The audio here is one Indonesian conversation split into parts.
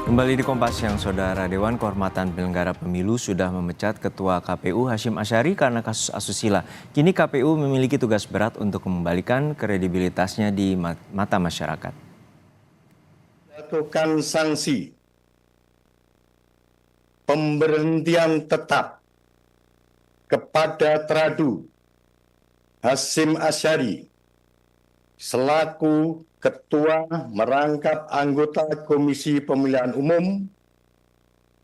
Kembali di Kompas Siang, Saudara. Dewan Kehormatan Penyelenggara Pemilu sudah memecat Ketua KPU Hasyim Asyari karena kasus asusila. Kini KPU memiliki tugas berat untuk mengembalikan kredibilitasnya di mata masyarakat. Lakukan sanksi pemberhentian tetap kepada Teradu Hasyim Asyari selaku Ketua merangkap anggota Komisi Pemilihan Umum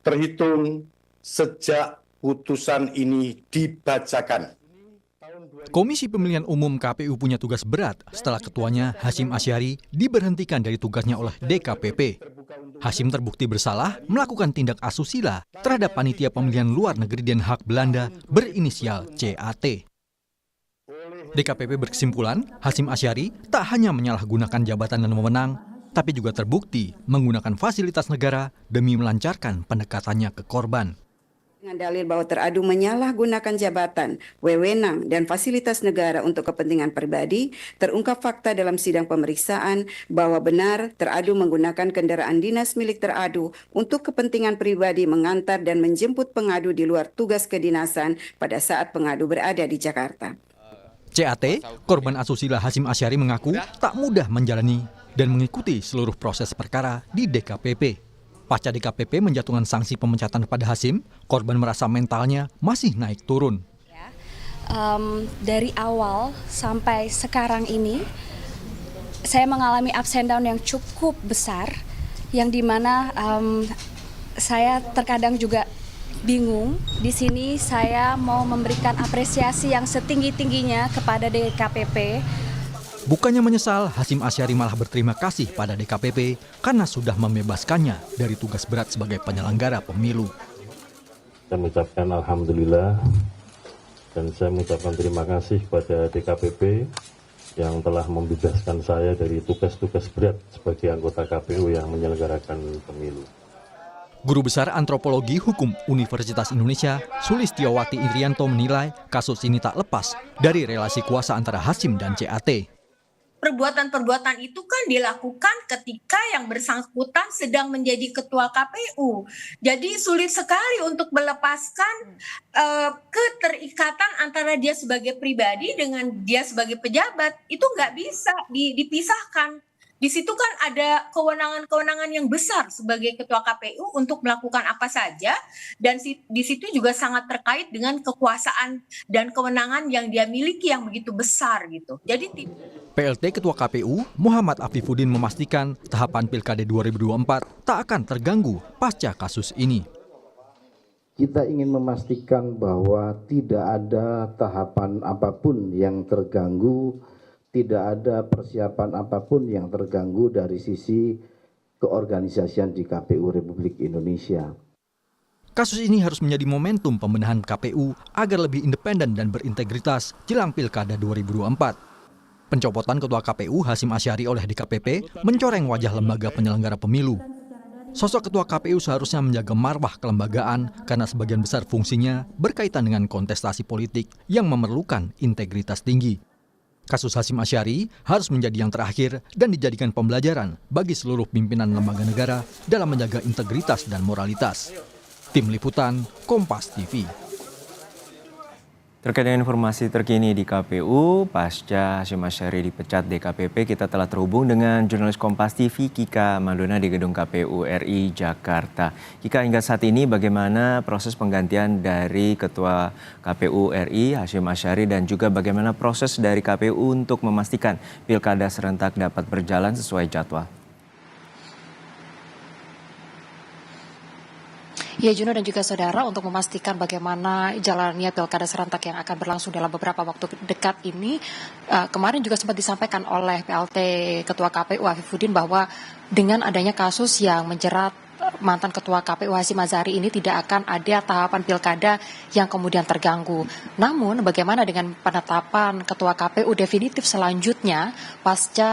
terhitung sejak putusan ini dibacakan. Komisi Pemilihan Umum KPU punya tugas berat setelah ketuanya Hasyim Asyari diberhentikan dari tugasnya oleh DKPP. Hasyim terbukti bersalah melakukan tindak asusila terhadap panitia pemilihan luar negeri Den Haag Belanda berinisial CAT. DKPP berkesimpulan, Hasyim Asyari tak hanya menyalahgunakan jabatan dan wewenang, tapi juga terbukti menggunakan fasilitas negara demi melancarkan pendekatannya ke korban. Dengan dalil bahwa Teradu menyalahgunakan jabatan, wewenang, dan fasilitas negara untuk kepentingan pribadi, terungkap fakta dalam sidang pemeriksaan bahwa benar Teradu menggunakan kendaraan dinas milik Teradu untuk kepentingan pribadi mengantar dan menjemput pengadu di luar tugas kedinasan pada saat pengadu berada di Jakarta. CAT, korban asusila Hasyim Asyari mengaku tak mudah menjalani dan mengikuti seluruh proses perkara di DKPP. Pasca DKPP menjatuhkan sanksi pemecatan pada Hasyim, korban merasa mentalnya masih naik turun. Dari awal sampai sekarang ini, saya mengalami ups and down yang cukup besar, yang dimana saya terkadang juga bingung. Di sini saya mau memberikan apresiasi yang setinggi-tingginya kepada DKPP. Bukannya menyesal, Hasyim Asyari malah berterima kasih pada DKPP karena sudah membebaskannya dari tugas berat sebagai penyelenggara pemilu. Saya mengucapkan alhamdulillah dan saya mengucapkan terima kasih kepada DKPP yang telah membebaskan saya dari tugas-tugas berat sebagai anggota KPU yang menyelenggarakan pemilu. Guru Besar Antropologi Hukum Universitas Indonesia, Sulistiowati Indrianto menilai kasus ini tak lepas dari relasi kuasa antara Hasyim dan CAT. Perbuatan-perbuatan itu kan dilakukan ketika yang bersangkutan sedang menjadi ketua KPU. Jadi sulit sekali untuk melepaskan keterikatan antara dia sebagai pribadi dengan dia sebagai pejabat. Itu nggak bisa dipisahkan. Di situ kan ada kewenangan-kewenangan yang besar sebagai ketua KPU untuk melakukan apa saja, dan di situ juga sangat terkait dengan kekuasaan dan kewenangan yang dia miliki yang begitu besar gitu. Jadi PLT Ketua KPU Muhammad Afifuddin memastikan tahapan Pilkada 2024 tak akan terganggu pasca kasus ini. Kita ingin memastikan bahwa tidak ada tahapan apapun yang terganggu, tidak ada persiapan apapun yang terganggu dari sisi keorganisasian di KPU Republik Indonesia. Kasus ini harus menjadi momentum pembenahan KPU agar lebih independen dan berintegritas jelang Pilkada 2024. Pencopotan Ketua KPU Hasyim Asyari oleh DKPP mencoreng wajah lembaga penyelenggara pemilu. Sosok Ketua KPU seharusnya menjaga marwah kelembagaan karena sebagian besar fungsinya berkaitan dengan kontestasi politik yang memerlukan integritas tinggi. Kasus Hasyim Asyari harus menjadi yang terakhir dan dijadikan pembelajaran bagi seluruh pimpinan lembaga negara dalam menjaga integritas dan moralitas. Tim Liputan, Kompas TV. Terkait dengan informasi terkini di KPU, pasca Hasyim Asyari dipecat DKPP, kita telah terhubung dengan jurnalis Kompas TV Kika Madona di Gedung KPU RI Jakarta. Kika, hingga saat ini bagaimana proses penggantian dari Ketua KPU RI Hasyim Asyari dan juga bagaimana proses dari KPU untuk memastikan Pilkada serentak dapat berjalan sesuai jadwal? Ya, Juno dan juga saudara, untuk memastikan bagaimana jalannya Pilkada serentak yang akan berlangsung dalam beberapa waktu dekat ini, kemarin juga sempat disampaikan oleh PLT Ketua KPU Afifuddin bahwa dengan adanya kasus yang menjerat mantan Ketua KPU Hasyim Asyari ini tidak akan ada tahapan pilkada yang kemudian terganggu. Namun bagaimana dengan penetapan Ketua KPU definitif selanjutnya pasca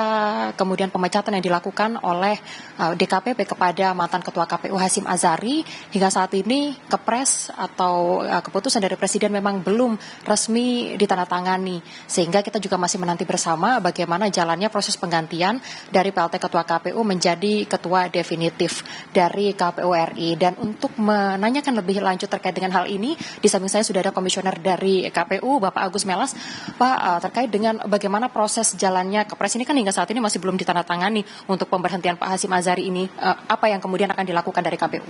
kemudian pemecatan yang dilakukan oleh DKPP kepada mantan Ketua KPU Hasyim Asyari, hingga saat ini kepres atau keputusan dari Presiden memang belum resmi ditandatangani, sehingga kita juga masih menanti bersama bagaimana jalannya proses penggantian dari PLT Ketua KPU menjadi Ketua definitif dari KPU RI. Dan untuk menanyakan lebih lanjut terkait dengan hal ini, di samping saya sudah ada komisioner dari KPU, Bapak Agus Melas. Pak, terkait dengan bagaimana proses jalannya Kepres ini kan hingga saat ini masih belum ditandatangani untuk pemberhentian Pak Hasyim Asyari ini, apa yang kemudian akan dilakukan dari KPU?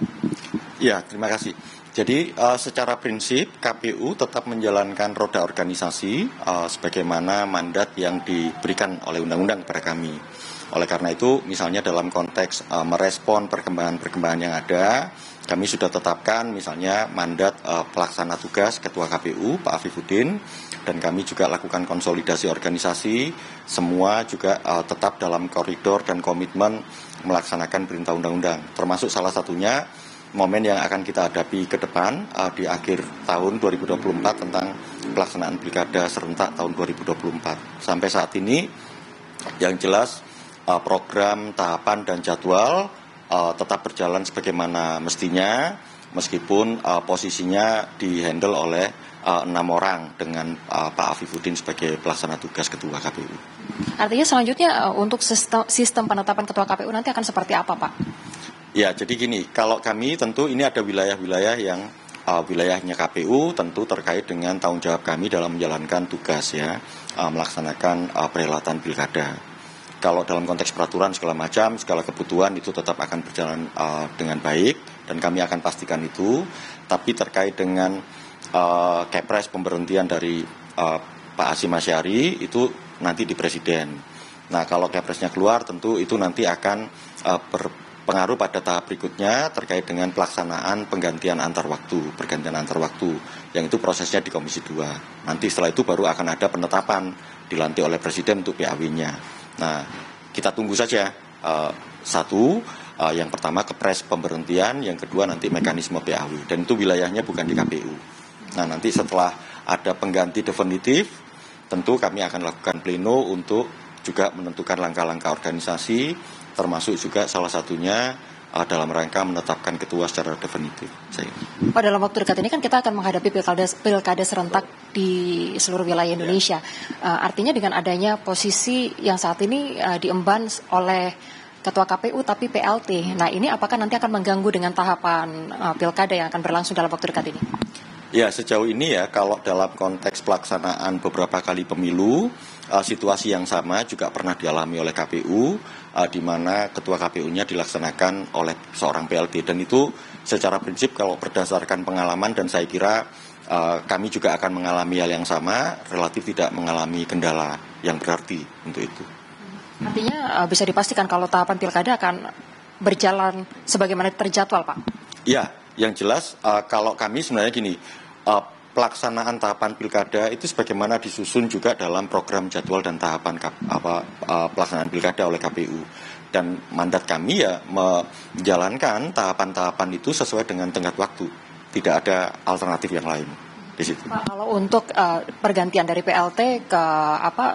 Ya, terima kasih. Jadi secara prinsip KPU tetap menjalankan roda organisasi sebagaimana mandat yang diberikan oleh undang-undang kepada kami. Oleh karena itu, misalnya dalam konteks merespon perkembangan-perkembangan yang ada, kami sudah tetapkan misalnya mandat pelaksana tugas Ketua KPU, Pak Afifuddin, dan kami juga lakukan konsolidasi organisasi, semua juga tetap dalam koridor dan komitmen melaksanakan perintah undang-undang. Termasuk salah satunya momen yang akan kita hadapi ke depan di akhir tahun 2024 tentang pelaksanaan pilkada serentak tahun 2024. Sampai saat ini yang jelas program, tahapan, dan jadwal tetap berjalan sebagaimana mestinya, meskipun posisinya dihandle oleh 6 orang dengan Pak Afifuddin sebagai pelaksana tugas Ketua KPU. Artinya selanjutnya untuk sistem penetapan Ketua KPU nanti akan seperti apa, Pak? Ya, jadi gini, kalau kami tentu ini ada wilayah-wilayah yang wilayahnya KPU tentu terkait dengan tanggung jawab kami dalam menjalankan tugas ya, melaksanakan perhelatan pilkada. Kalau dalam konteks peraturan segala macam, segala kebutuhan itu tetap akan berjalan dengan baik dan kami akan pastikan itu. Tapi terkait dengan Kepres pemberhentian dari Pak Hasyim Asyari itu nanti di Presiden. Nah, kalau Kepresnya keluar tentu itu nanti akan berpengaruh pada tahap berikutnya terkait dengan pelaksanaan pergantian antar waktu, yang itu prosesnya di Komisi 2. Nanti setelah itu baru akan ada penetapan dilantik oleh Presiden untuk PAW-nya. Nah, kita tunggu saja yang pertama Kepres pemberhentian, yang kedua nanti mekanisme PAW, dan itu wilayahnya bukan di KPU. Nah, nanti setelah ada pengganti definitif, tentu kami akan lakukan pleno untuk juga menentukan langkah-langkah organisasi, termasuk juga salah satunya dalam rangka menetapkan ketua secara definitif. Pak, dalam waktu dekat ini kan kita akan menghadapi pilkada serentak di seluruh wilayah Indonesia. Artinya dengan adanya posisi yang saat ini diemban oleh Ketua KPU tapi PLT. Nah, ini apakah nanti akan mengganggu dengan tahapan pilkada yang akan berlangsung dalam waktu dekat ini? Ya, sejauh ini ya, kalau dalam konteks pelaksanaan beberapa kali pemilu, situasi yang sama juga pernah dialami oleh KPU, di mana ketua KPU-nya dilaksanakan oleh seorang PLT. Dan itu secara prinsip kalau berdasarkan pengalaman, dan saya kira kami juga akan mengalami hal yang sama, relatif tidak mengalami kendala yang berarti untuk itu. Artinya bisa dipastikan kalau tahapan pilkada akan berjalan sebagaimana terjadwal, Pak? Ya, yang jelas kalau kami sebenarnya gini, pelaksanaan tahapan pilkada itu sebagaimana disusun juga dalam program jadwal dan tahapan pelaksanaan pilkada oleh KPU. Dan mandat kami ya menjalankan tahapan-tahapan itu sesuai dengan tenggat waktu. Tidak ada alternatif yang lain di situ. Pak, kalau untuk pergantian dari PLT ke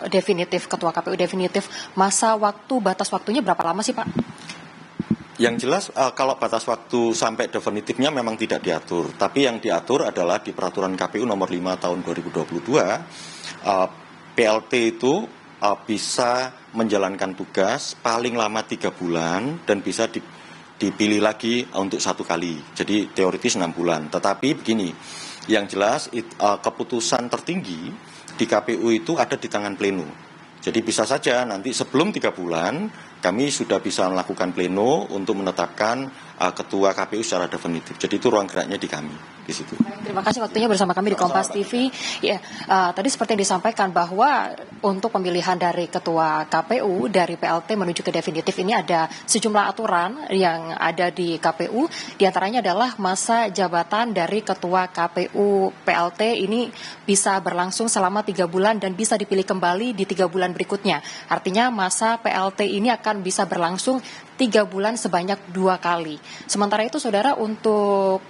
definitif, Ketua KPU definitif, batas waktunya berapa lama sih, Pak? Yang jelas kalau batas waktu sampai definitifnya memang tidak diatur, tapi yang diatur adalah di peraturan KPU nomor 5 tahun 2022, PLT itu bisa menjalankan tugas paling lama 3 bulan dan bisa dipilih lagi untuk 1 kali, jadi teoritis 6 bulan. Tetapi begini, yang jelas keputusan tertinggi di KPU itu ada di tangan pleno. Jadi bisa saja nanti sebelum 3 bulan kami sudah bisa melakukan pleno untuk menetapkan ketua KPU secara definitif. Jadi itu ruang geraknya di kami di situ. Terima kasih waktunya bersama kami di Kompas TV. Ya, tadi seperti yang disampaikan bahwa untuk pemilihan dari ketua KPU dari PLT menuju ke definitif ini ada sejumlah aturan yang ada di KPU. Di antaranya adalah masa jabatan dari ketua KPU PLT ini bisa berlangsung selama 3 bulan dan bisa dipilih kembali di 3 bulan berikutnya. Artinya masa PLT ini akan bisa berlangsung 3 bulan sebanyak 2 kali. Sementara itu, saudara, untuk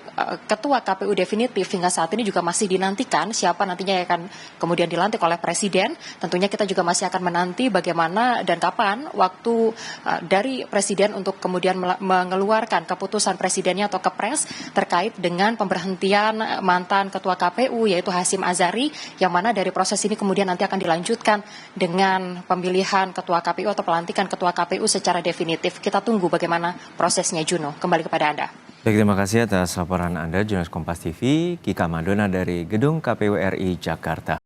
ketua KPU definitif hingga saat ini juga masih dinantikan siapa nantinya yang akan kemudian dilantik oleh Presiden. Tentunya kita juga masih akan menanti bagaimana dan kapan waktu dari Presiden untuk kemudian mengeluarkan keputusan Presidennya atau Kepres terkait dengan pemberhentian mantan ketua KPU yaitu Hasyim Azhari, yang mana dari proses ini kemudian nanti akan dilanjutkan dengan pemilihan ketua KPU atau pelantikan ketua KPU secara definitif. Kita tunggu bagaimana prosesnya, Juno. Kembali kepada Anda. Baik, terima kasih atas laporan Anda, jurnalis Kompas TV, Kika Madona dari Gedung KPU RI Jakarta.